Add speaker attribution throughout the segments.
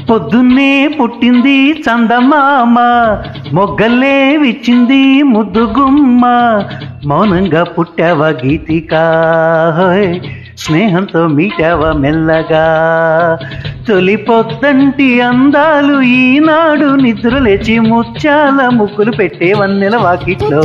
Speaker 1: పొద్దున్నే పుట్టింది చందమామ, మొగ్గల్లే విచ్చింది ముద్దుగుమ్మ, మౌనంగా పుట్టావ గీతికా, స్నేహంతో మీటావ మెల్లగా. తొలి పొద్దంటి అందాలు ఈనాడు నిద్రలేచి ముత్యాల ముగ్గులు పెట్టే వన్నెల వాకిట్లో.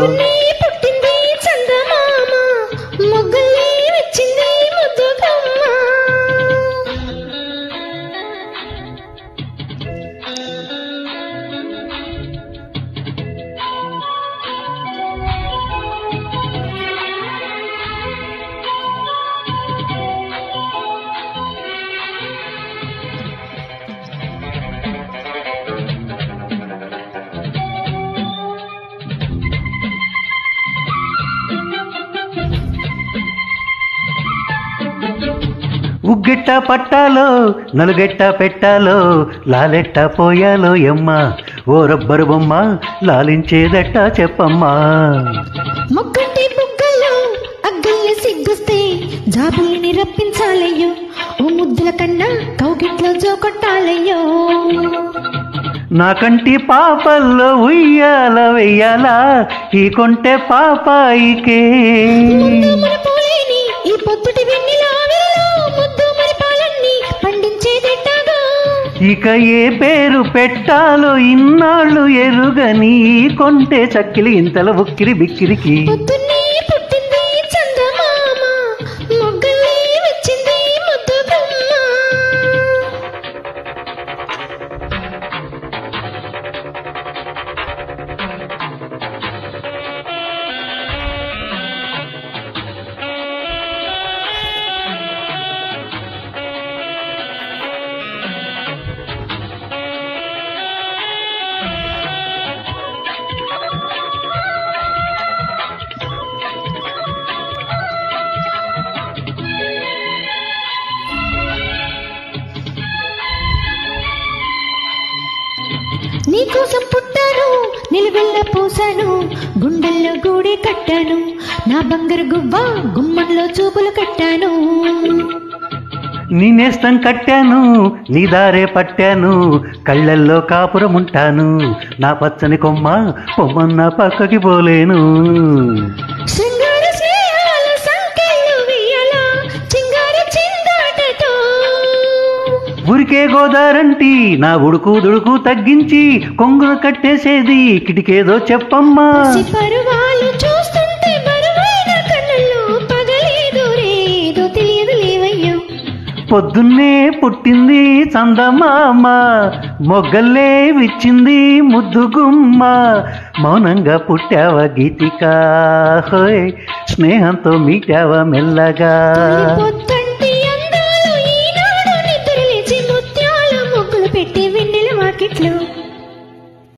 Speaker 1: ఉగ్గెట్ట పట్టాలో నలుగెట్ట పెట్టాలో, లాలెట్ట పోయాలో ఎమ్మ, ఓ రబ్బరు బొమ్మ లాలించేదెట్ట చెప్పమ్మా.
Speaker 2: మొగ్గంటి బుగ్గల్లో అగ్గల్ని సిగ్గుస్తే జాబుల్ని రప్పించాలయ్యో, ఓ ముద్దుల కన్నా కౌగిట్లో జోకొట్టాలయ్యో.
Speaker 1: నా కంటి పాపల్లో ఉయ్యాల వెయ్యాలా, ఈ కొంటె పాపాయికే.
Speaker 2: ఈ పొద్దుటి
Speaker 1: ఇక ఏ పేరు పెట్టాలో ఇన్నాళ్ళు ఎరుగని కొంటే చక్కిలి ఇంతల ఉక్కిరి బిక్కిరికి.
Speaker 2: నీకోసం పుట్టాను, నిలువెల్ల పూసాను, గుండెల్లో గూడే కట్టాను, నా బంగారు గువ్వ గుమ్మంలో చూపులు కట్టాను.
Speaker 1: నీ నేస్తం కట్టాను, నీ దారే పట్టాను, కళ్ళల్లో కాపురముంటాను, నా పచ్చని కొమ్మ పొమ్మన్న పక్కకి పోలేను. ఊరికే గోదారంటి నా ఉడుకు దుడుకు తగ్గించి కొంగును కట్టేసేది కిటికేదో చెప్పమ్మా. పొద్దున్నే పుట్టింది చందమామ, మొగ్గల్లే విచ్చింది ముద్దుగుమ్మ, మౌనంగా పుట్టావ గీతికా, స్నేహంతో మీటావ మెల్లగా.